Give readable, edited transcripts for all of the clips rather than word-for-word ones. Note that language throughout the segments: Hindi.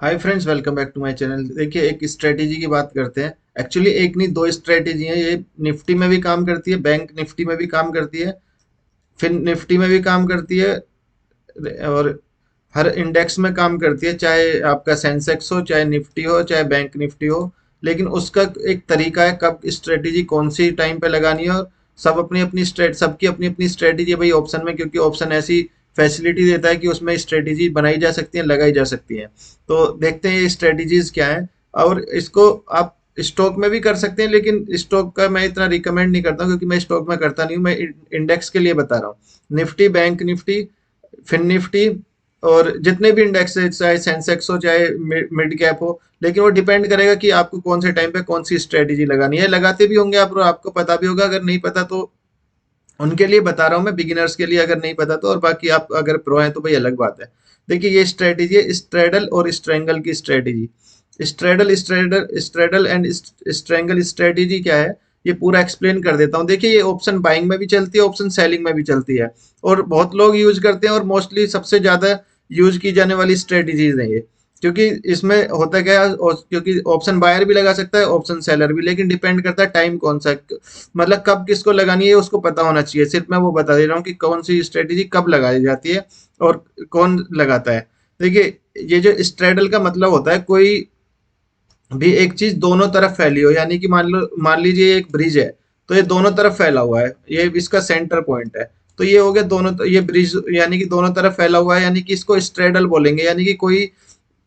Hi friends, welcome back to my channel. देखिए, एक स्ट्रेटेजी की बात करते हैं। एक्चुअली एक नहीं, दो स्ट्रेटेजी हैं। ये निफ्टी में भी काम करती है, बैंक निफ्टी में भी काम करती है, फिर निफ्टी में भी काम करती है, और हर इंडेक्स में काम करती है, चाहे आपका सेंसेक्स हो, चाहे निफ्टी हो, चाहे बैंक निफ्टी हो। लेकिन उसका एक तरीका है कब स्ट्रेटेजी कौन सी टाइम पे लगानी है। और सबकी अपनी अपनी स्ट्रेटेजी है भाई ऑप्शन में, क्योंकि ऑप्शन ऐसी फैसिलिटी देता है कि उसमें स्ट्रेटेजी बनाई जा सकती है, लगाई जा सकती है। तो देखते हैं ये स्ट्रेटेजीज क्या है। और इसको आप स्टॉक में भी कर सकते हैं, लेकिन स्टॉक का मैं इतना रिकमेंड नहीं करता हूँ, क्योंकि मैं स्टॉक में करता नहीं हूँ। मैं इंडेक्स के लिए बता रहा हूँ। Nifty, bank Nifty, fin Nifty, और जितने भी इंडेक्स है, चाहे सेंसेक्स हो, चाहे मिड कैप हो। लेकिन वो डिपेंड करेगा कि आपको कौन से टाइम पे कौन सी स्ट्रेटेजी लगानी है। लगाते भी होंगे आप, और आपको पता भी होगा। अगर नहीं पता तो उनके लिए बता रहा हूँ मैं, बिगिनर्स के लिए अगर नहीं पता तो। और बाकी आप अगर प्रो हैं तो भाई अलग बात है। देखिए, ये स्ट्रेटेजी है स्ट्रेडल और स्ट्रेंगल की strategy. Straddle and strangle strategy क्या है, ये पूरा एक्सप्लेन कर देता हूँ। देखिए, ये ऑप्शन बाइंग में भी चलती है, ऑप्शन सेलिंग में भी चलती है, और बहुत लोग यूज करते हैं, और मोस्टली सबसे ज्यादा यूज की जाने वाली स्ट्रेटेजीज है ये। क्योंकि इसमें होता क्या है, क्योंकि ऑप्शन बायर भी लगा सकता है, ऑप्शन सेलर भी, लेकिन डिपेंड करता है टाइम कौन सा है, मतलब कब किसको लगानी है उसको पता होना चाहिए। सिर्फ मैं वो बता दे रहा हूँ कि कौन सी स्ट्रेटेजी कब लगाई जाती है और कौन लगाता है। देखिए, ये जो स्ट्रेडल का मतलब होता है, कोई भी एक चीज दोनों तरफ फैली हो, यानी कि मान लीजिए एक ब्रिज है, तो ये दोनों तरफ फैला हुआ है, ये इसका सेंटर पॉइंट है। तो ये हो गया ये ब्रिज, यानी कि दोनों तरफ फैला हुआ है, यानी कि इसको स्ट्रेडल बोलेंगे। यानी कि कोई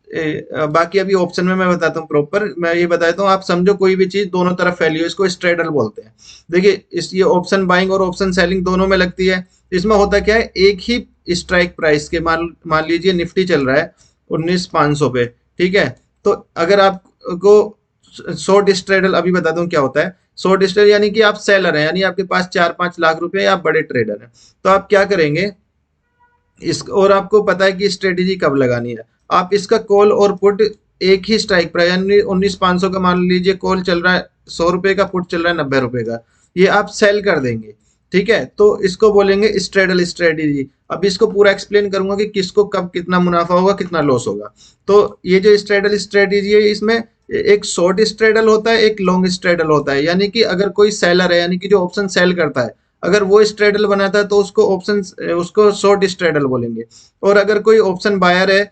बाकी अभी ऑप्शन में मैं बताता हूँ प्रॉपर, मैं ये बताता हूँ, आप समझो कोई भी चीज दोनों तरफ फैली हो, इसको स्ट्रेडल बोलते हैं। देखिए, ये ऑप्शन बाइंग और ऑप्शन सेलिंग दोनों में लगती है। इसमें होता क्या है, एक ही स्ट्राइक प्राइस के, मान मान लीजिए निफ्टी चल रहा है 19,500 पे, ठीक है। तो अगर आपको शॉर्ट स्ट्रेडल, अभी बता दूं क्या होता है। शॉर्ट स्ट्रेडल यानी कि आप सेलर हैं, यानी आपके पास 4-5 लाख रुपए, आप बड़े ट्रेडर हैं। तो आप क्या करेंगे, इस और आपको पता है कि स्ट्रेटेजी कब लगानी है। आप इसका कॉल और पुट एक ही स्ट्राइक प्राइस, यानी 19,500 का मान लीजिए कॉल चल रहा है 100 रुपए का, पुट चल रहा है 90 रुपए का, ये आप सेल कर देंगे। ठीक है, तो इसको बोलेंगे स्ट्रेडल स्ट्रेटेजी। अब इसको पूरा एक्सप्लेन करूंगा कि किसको कब कितना मुनाफा होगा, कितना लॉस होगा। तो ये जो स्ट्रेडल स्ट्रेटेजी है, इसमें एक शॉर्ट स्ट्रेडल होता है, एक लॉन्ग स्ट्रेडल होता है। यानी कि अगर कोई सेलर है, यानी कि जो ऑप्शन सेल करता है, अगर वो स्ट्रेडल बनाता है तो उसको शॉर्ट स्ट्रेडल बोलेंगे। और अगर कोई ऑप्शन बायर है,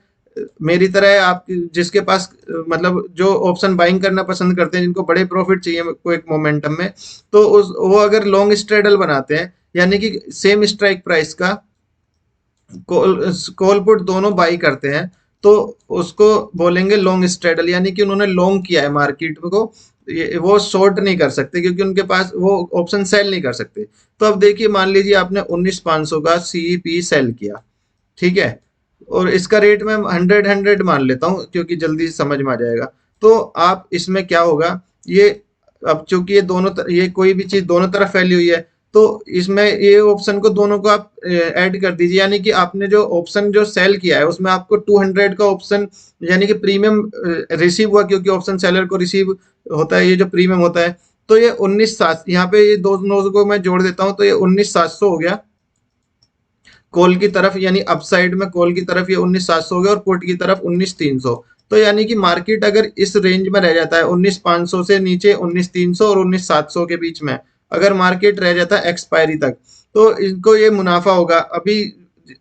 मेरी तरह है, आप जिसके पास मतलब जो ऑप्शन बाइंग करना पसंद करते हैं, जिनको बड़े प्रॉफिट चाहिए को एक मोमेंटम में, तो वो अगर लॉन्ग स्ट्रेडल बनाते हैं, यानी कि सेम स्ट्राइक प्राइस का कॉल कॉल पुट दोनों बाई करते हैं, तो उसको बोलेंगे लॉन्ग स्ट्रेडल। यानी कि उन्होंने लॉन्ग किया है मार्केट को, वो शॉर्ट नहीं कर सकते, क्योंकि उनके पास वो ऑप्शन सेल नहीं कर सकते। तो अब देखिए, मान लीजिए आपने 19,500 का सीईपी सेल किया, ठीक है। और इसका रेट मैं 100 मान लेता हूँ, क्योंकि जल्दी समझ में आ जाएगा। तो आप इसमें क्या होगा, ये अब चूंकि ये कोई भी चीज दोनों तरफ फैली हुई है, तो इसमें ये ऑप्शन को दोनों को आप ऐड कर दीजिए। यानी कि आपने जो ऑप्शन जो सेल किया है, उसमें आपको 200 का ऑप्शन, यानी कि प्रीमियम रिसीव हुआ, क्योंकि ऑप्शन सेलर को रिसीव होता है ये जो प्रीमियम होता है। तो ये 19,700, यहाँ पे ये दोनों को मैं जोड़ देता हूँ, तो ये 19,700 हो गया कॉल की तरफ, यानी अपसाइड में कॉल की तरफ ये 19,700 हो गया, और पुट की तरफ 19,300। तो यानी कि मार्केट अगर इस रेंज में रह जाता है, 19,500 से नीचे 19,300 और 19,700 के बीच में, अगर मार्केट रह जाता है एक्सपायरी तक, तो इनको ये मुनाफा होगा। अभी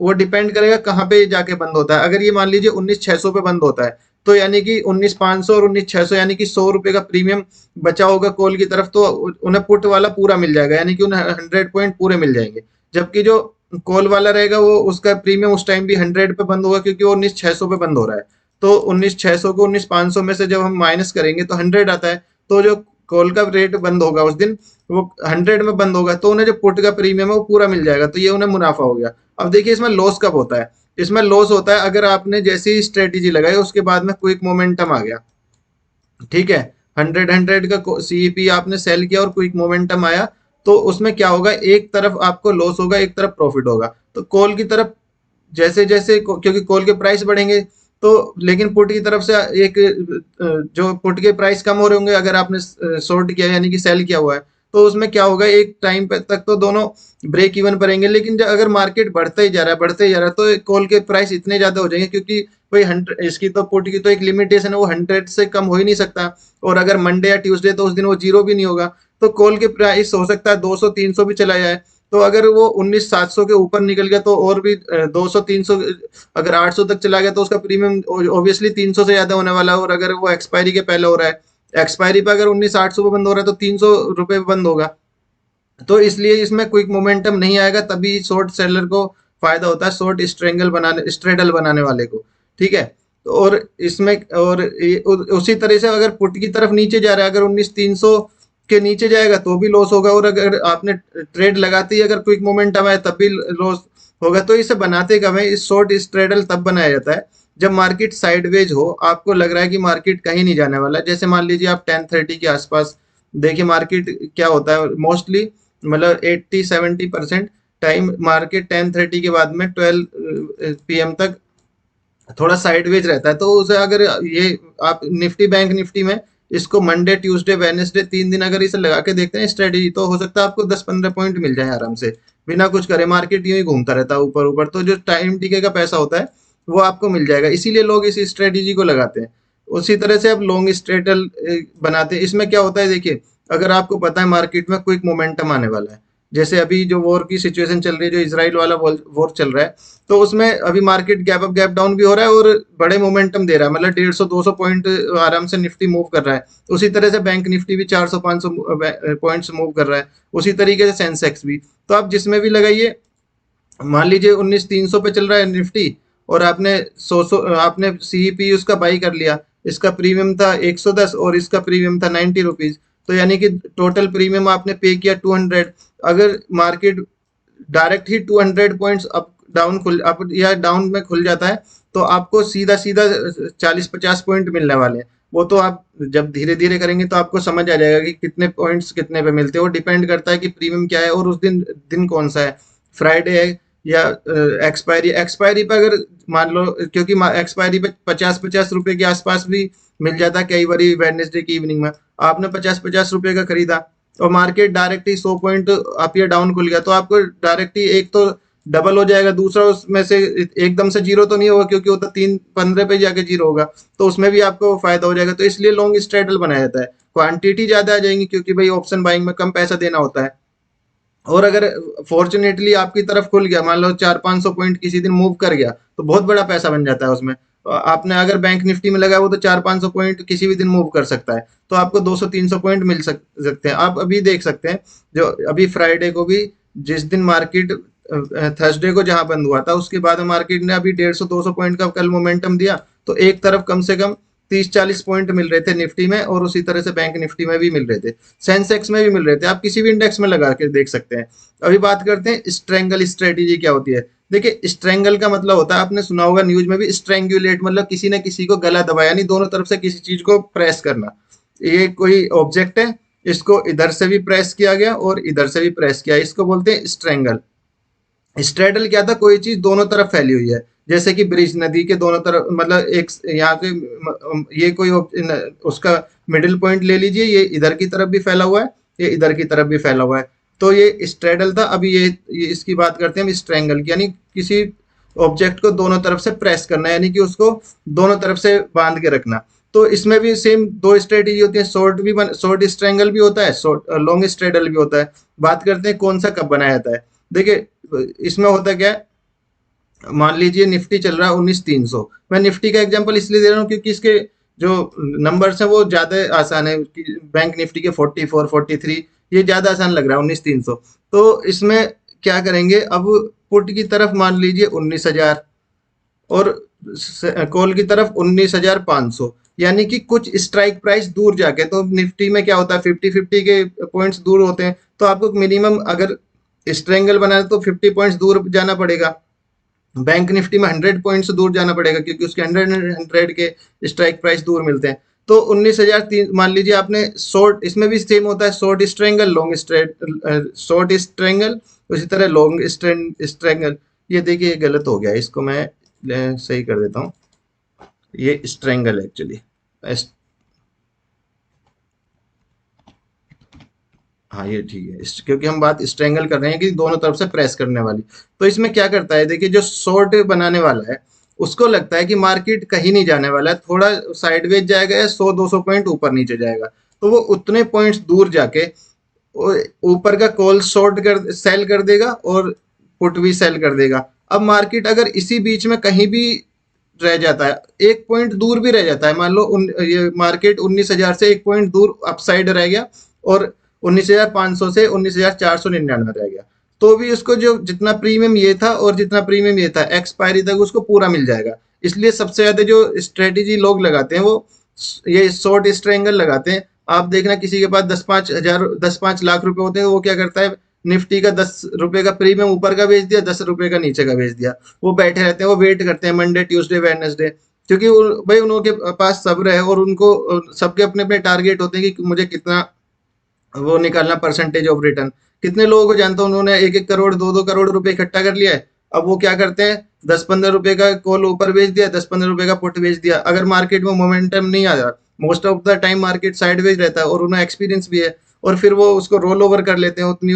वो डिपेंड करेगा कहाँ पे जाके बंद होता है। अगर ये मान लीजिए 19,600 पे बंद होता है, तो यानी कि 19,500 और 19,600, यानी कि 100 रुपए का प्रीमियम बचा होगा कॉल की तरफ, तो उन्हें पुट वाला पूरा मिल जाएगा, यानी कि उन्हें 100 पॉइंट पूरे मिल जाएंगे। जबकि जो कॉल वाला रहेगा, वो उसका प्रीमियम उस टाइम भी 100 पे बंद होगा, क्योंकि वो 19,600 पे बंद हो रहा है। तो 19,600 को 19,500 में से जब हम माइनस करेंगे तो 100 आता है। तो जो कॉल का रेट बंद होगा उस दिन, वो 100 में बंद होगा, तो उन्हें जो पुट का प्रीमियम है वो पूरा मिल जाएगा, तो ये उन्हें मुनाफा हो गया। अब देखिए, इसमें लॉस कब होता है। इसमें लॉस होता है अगर आपने जैसी ही स्ट्रेटेजी लगाई, उसके बाद में क्विक मोमेंटम आ गया, ठीक है। 100 का सीईपी आपने सेल किया और क्विक मोमेंटम आया, तो उसमें क्या होगा, एक तरफ आपको लॉस होगा, एक तरफ प्रॉफिट होगा। तो कॉल की तरफ जैसे जैसे क्योंकि कॉल के प्राइस बढ़ेंगे, तो लेकिन पुट की तरफ से जो पुट के प्राइस कम हो रहे होंगे, अगर आपने शॉर्ट किया यानी कि सेल किया हुआ है, तो उसमें क्या होगा, एक टाइम पे तक तो दोनों ब्रेक इवन पर रहेंगे, लेकिन अगर मार्केट बढ़ता ही जा रहा है बढ़ते ही जा रहा है, तो कॉल के प्राइस इतने ज्यादा हो जाएंगे, क्योंकि भाई 100 इसकी तो पुट की तो एक लिमिटेशन है, वो 100 से कम हो ही नहीं सकता। और अगर मंडे या ट्यूसडे तो उस दिन वो जीरो भी नहीं होगा। तो कॉल के प्राइस हो सकता है 200-300 भी चला जाए। तो अगर वो 19,700 के ऊपर निकल गया तो और भी 200-300, अगर 800 तक चला गया तो उसका प्रीमियम ऑब्वियसली 300 से ज्यादा होने वाला है। और अगर वो एक्सपायरी के पहले हो रहा है, एक्सपायरी पे अगर 19,800 पे बंद हो रहा है तो 300 रुपये पे बंद होगा। तो इसलिए इसमें क्विक मोमेंटम नहीं आएगा, तभी शॉर्ट सेलर को फायदा होता है, शॉर्ट स्ट्रेडल बनाने वाले को। ठीक है। तो और इसमें और उसी तरह से अगर पुट की तरफ नीचे जा रहा है, अगर 19,300 के नीचे जाएगा तो भी लॉस होगा, और अगर आपने ट्रेड लगाते ही अगर क्विक मोमेंटम आए तब भी लॉस होगा। तो इसे बनाते कब है, इस शॉर्ट स्ट्रेडल तब बनाया जाता है जब मार्केट साइडवेज हो, आपको लग रहा है कि मार्केट कहीं नहीं जाने वाला। जैसे मान लीजिए आप 10:30 के आसपास देखिए मार्केट क्या होता है मोस्टली, मतलब 80-70% टाइम मार्केट 10:30 के बाद में 12 PM तक थोड़ा साइडवेज रहता है। तो उसे अगर ये आप निफ्टी बैंक निफ्टी में इसको मंडे ट्यूसडे वेडनेसडे 3 दिन अगर इसे लगा के देखते हैं स्ट्रेटेजी, तो हो सकता है आपको 10-15 पॉइंट मिल जाए आराम से, बिना कुछ करे। मार्केट यूं ही घूमता रहता है ऊपर ऊपर, तो जो टाइम टिके का पैसा होता है वो आपको मिल जाएगा, इसीलिए लोग इस स्ट्रेटेजी को लगाते हैं। उसी तरह से अब लॉन्ग स्ट्रेटल बनाते हैं। इसमें क्या होता है देखिए, अगर आपको पता है मार्केट में क्विक मोमेंटम आने वाला है, जैसे अभी जो वॉर की सिचुएशन चल रही है, जो इसराइल वाला वॉर चल रहा है, तो उसमें अभी market gap up gap down भी हो रहा है और बड़े मोमेंटम दे रहा है, मतलब 150-200 पॉइंट आराम से निफ्टी मूव कर रहा है। उसी तरह से बैंक निफ्टी भी 400-500 पॉइंट्स मूव कर रहा है, उसी तरीके से सेंसेक्स भी। तो आप जिसमें भी लगाइए, मान लीजिए 19,300 पे चल रहा है निफ्टी, और आपने आपने सीईपी उसका बाई कर लिया, इसका प्रीमियम था 110 और इसका प्रीमियम था 90 रुपीज, तो यानी कि टोटल प्रीमियम आपने पे किया 200। अगर मार्केट डायरेक्ट ही 200 पॉइंट्स अप डाउन खुल अप या डाउन में खुल जाता है, तो आपको सीधा सीधा 40-50 पॉइंट मिलने वाले हैं। वो तो आप जब धीरे धीरे करेंगे तो आपको समझ आ जाएगा कि कितने पॉइंट्स कितने पे मिलते हैं। वो डिपेंड करता है कि प्रीमियम क्या है और उस दिन दिन कौन सा है, फ्राइडे है या एक्सपायरी। एक्सपायरी पे अगर मान लो, क्योंकि एक्सपायरी पे 50-50 रुपए के आसपास भी मिल जाता है कई बार वेडनेसडे की इवनिंग में। आपने 50-50 रुपए का खरीदा और मार्केट डायरेक्ट ही 100 पॉइंट अप या डाउन खुल गया, तो आपको डायरेक्ट ही एक तो डबल हो जाएगा, दूसरा उसमें से एकदम से जीरो तो नहीं होगा, क्योंकि वो तो 3-15 पे जाके जीरो होगा, तो उसमें भी आपको फायदा हो जाएगा। तो इसलिए लॉन्ग स्ट्रेडल बनाया जाता है। क्वांटिटी ज्यादा आ जाएंगी क्योंकि भाई ऑप्शन बाइंग में कम पैसा देना होता है। और अगर फॉर्चुनेटली आपकी तरफ खुल गया, मान लो 400-500 पॉइंट किसी दिन मूव कर गया, तो बहुत बड़ा पैसा बन जाता है उसमें। आपने अगर बैंक निफ्टी में लगाया, वो तो 400-500 पॉइंट किसी भी दिन मूव कर सकता है, तो आपको 200-300 पॉइंट मिल सकते हैं। आप अभी देख सकते हैं, जो अभी फ्राइडे को भी जिस दिन मार्केट थर्सडे को जहां बंद हुआ था, उसके बाद मार्केट ने अभी 150-200 पॉइंट का कल मोमेंटम दिया, तो एक तरफ कम से कम 30-40 पॉइंट मिल रहे थे निफ्टी में, और उसी तरह से बैंक निफ्टी में भी मिल रहे थे, सेंसेक्स में भी मिल रहे थे। आप किसी भी इंडेक्स में लगा के देख सकते हैं। अभी बात करते हैं स्ट्रेंगल स्ट्रेटेजी क्या होती है। देखिए स्ट्रेंगल का मतलब होता है, आपने सुना होगा न्यूज में भी, स्ट्रेंगुलेट मतलब किसी न किसी को गला दबाया, यानी दोनों तरफ से किसी चीज को प्रेस करना। ये कोई ऑब्जेक्ट है, इसको इधर से भी प्रेस किया गया और इधर से भी प्रेस किया, इसको बोलते हैं स्ट्रेंगल। स्ट्रेडल क्या था, कोई चीज दोनों तरफ फैली हुई है, जैसे कि ब्रिज नदी के दोनों तरफ, मतलब एक यहाँ पे ये कोई उसका मिडिल पॉइंट ले लीजिए, ये इधर की तरफ भी फैला हुआ है, ये इधर की तरफ भी फैला हुआ है, तो ये स्ट्रेडल था। अभी ये इसकी बात करते हैं हम स्ट्रेंगल की, यानी किसी ऑब्जेक्ट को दोनों तरफ से प्रेस करना, यानी कि उसको दोनों तरफ से बांध के रखना। तो इसमें भी सेम दो स्ट्रेटेजी होती है, शॉर्ट स्ट्रेंगल भी होता है, लॉन्ग स्ट्रेडल भी होता है। बात करते हैं कौन सा कब बनाया जाता है। देखिए इसमें होता क्या है, मान लीजिए निफ्टी चल रहा है 19,300, मैं निफ्टी का एग्जांपल इसलिए दे रहा हूँ क्योंकि इसके जो नंबर्स हैं वो ज्यादा आसान है। बैंक निफ्टी के 44-43 ये ज्यादा आसान लग रहा है 19,300। तो इसमें क्या करेंगे, अब पुट की तरफ मान लीजिए 19,000 और कॉल की तरफ 19,500, यानी कि कुछ स्ट्राइक प्राइस दूर जाके। तो निफ्टी में क्या होता है, 50-50 के पॉइंट्स दूर होते हैं, तो आपको मिनिमम अगर स्ट्रेंगल बनाना है तो 50 पॉइंट्स दूर जाना पड़ेगा। बैंक निफ्टी में 100 पॉइंट से दूर जाना पड़ेगा, क्योंकि उसके 100 के स्ट्राइक प्राइस दूर मिलते हैं। तो 19,003 मान लीजिए आपने शॉर्ट, इसमें भी सेम होता है, short strangle long short strangle, उसी तरह लॉन्ग स्ट्रेंगल। ये देखिए गलत हो गया, इसको मैं सही कर देता हूँ, ये स्ट्रेंगल एक्चुअली। हाँ हाँ ये ठीक है, क्योंकि हम बात स्ट्रेंगल कर रहे हैं कि दोनों तरफ से प्रेस करने वाली। तो इसमें क्या करता है, देखिए जो शॉर्ट बनाने वाला है उसको लगता है कि मार्केट कहीं नहीं जाने वाला है, थोड़ा साइडवेज जाएगा या 100-200 पॉइंट ऊपर नीचे जाएगा, तो वो उतने पॉइंट्स दूर जाके ऊपर का कॉल शॉर्ट कर सेल कर देगा और पुट भी सेल कर देगा। अब मार्केट अगर इसी बीच में कहीं भी रह जाता है, एक पॉइंट दूर भी रह जाता है, मान लो ये मार्केट 19,000 से एक पॉइंट दूर अपसाइड रह गया और 19,500 से 19,499 रह गया, तो भी उसको जो जितना प्रीमियम ये था और जितना प्रीमियम ये था एक्सपायरी तक उसको पूरा मिल जाएगा। इसलिए सबसे ज्यादा जो स्ट्रेटेजी लोग लगाते हैं वो ये शॉर्ट स्ट्रेंगल लगाते हैं। आप देखना किसी के पास 10-5 लाख रुपए होते हैं, वो क्या करता है, निफ्टी का 10 रुपए का प्रीमियम ऊपर का बेच दिया, 10 रुपए का नीचे का बेच दिया। वो बैठे रहते हैं, वो वेट करते हैं मंडे ट्यूसडे वेडनेसडे, क्योंकि भाई उनके पास सब्र है और उनको सबके अपने अपने टारगेट होते हैं कि मुझे कितना वो निकालना परसेंटेज ऑफ रिटर्न। कितने लोगों को जानता हूँ उन्होंने 1-1 करोड़ 2-2 करोड़ रुपए इकट्ठा कर लिया है। अब वो क्या करते हैं, 10-15 रुपए का कॉल ऊपर बेच दिया, 10-15 रुपए का पुट बेच दिया। अगर मार्केट में मोमेंटम नहीं आ रहा, most of the time market sideways रहता है और उन्हें एक्सपीरियंस भी है, और फिर वो उसको रोल ओवर कर लेते हैं, उतनी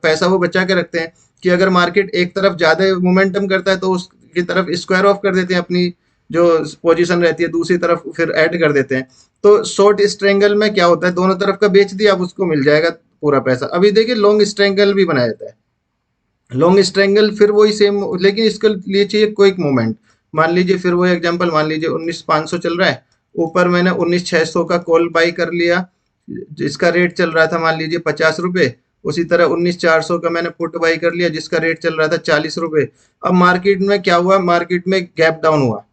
पैसा वो बचा के रखते हैं कि अगर मार्केट एक तरफ ज्यादा मोमेंटम करता है तो उसकी तरफ स्क्वायर ऑफ कर देते हैं, अपनी जो पोजीशन रहती है दूसरी तरफ फिर ऐड कर देते हैं। तो शॉर्ट स्ट्रेंगल में क्या होता है, दोनों तरफ का बेच दिया, अब उसको मिल जाएगा पूरा पैसा। अभी देखिए लॉन्ग स्ट्रेंगल भी बनाया जाता है। लॉन्ग स्ट्रेंगल फिर वही सेम, लेकिन इसके लिए चाहिए क्विक मूवमेंट। मान लीजिए फिर वो एग्जांपल, मान लीजिए 19,500 चल रहा है, ऊपर मैंने 19,600 का कॉल बाई कर लिया, जिसका रेट चल रहा था मान लीजिए 50 रुपए। उसी तरह 19,400 का मैंने पुट बाई कर लिया, जिसका रेट चल रहा था 40 रुपए। अब मार्केट में क्या हुआ, मार्केट में गैप डाउन हुआ,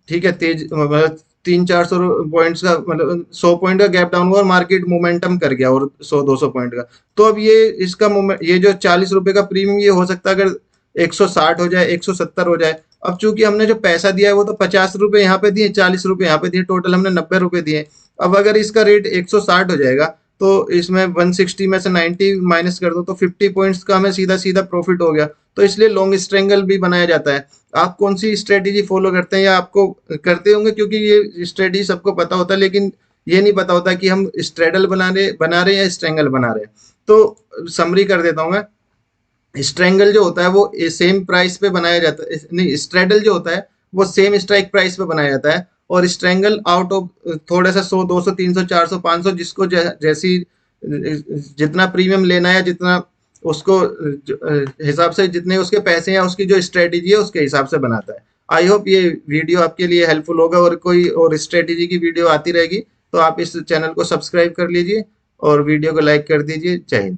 ठीक है, तेज मतलब 300-400 पॉइंट्स का, मतलब 100 पॉइंट का गैप डाउन हुआ और मार्केट मोमेंटम कर गया और 100-200 पॉइंट का। तो अब ये इसका ये जो 40 रुपए का प्रीमियम ये हो सकता है अगर 160 हो जाए, 170 हो जाए। अब चूंकि हमने जो पैसा दिया है वो तो 50 रुपए यहाँ पे दिए, 40 रुपए यहाँ पे दिए, टोटल हमने 90 रुपए दिए। अब अगर इसका रेट 160 हो जाएगा तो इसमें 160 में से 90 माइनस कर दो तो 50 पॉइंट्स का हमें सीधा सीधा प्रॉफिट हो गया। तो इसलिए लॉन्ग स्ट्रेंगल भी बनाया जाता है। आप कौन सी स्ट्रेटेजी फॉलो करते हैं, या आपको करते होंगे, क्योंकि ये स्ट्रेटेजी सबको पता होता है, लेकिन ये नहीं पता होता कि हम स्ट्रेडल बना रहे हैं या स्ट्रेंगल बना रहे हैं। तो समरी कर देता हूँ मैं। स्ट्रेंगल जो होता है वो सेम प्राइस पे बनाया जाता है, नहीं, स्ट्रेडल जो होता है वो सेम स्ट्राइक प्राइस पे बनाया जाता है, और स्ट्रेंगल आउट ऑफ थोड़ा सा 100 200 300 400 500 जिसको जैसी जितना प्रीमियम लेना है, जितना उसको हिसाब से, जितने उसके पैसे हैं, उसकी जो स्ट्रेटेजी है उसके हिसाब से बनाता है। आई होप ये वीडियो आपके लिए हेल्पफुल होगा, और कोई और स्ट्रेटेजी की वीडियो आती रहेगी तो आप इस चैनल को सब्सक्राइब कर लीजिए और वीडियो को लाइक कर दीजिए। जय हिंद।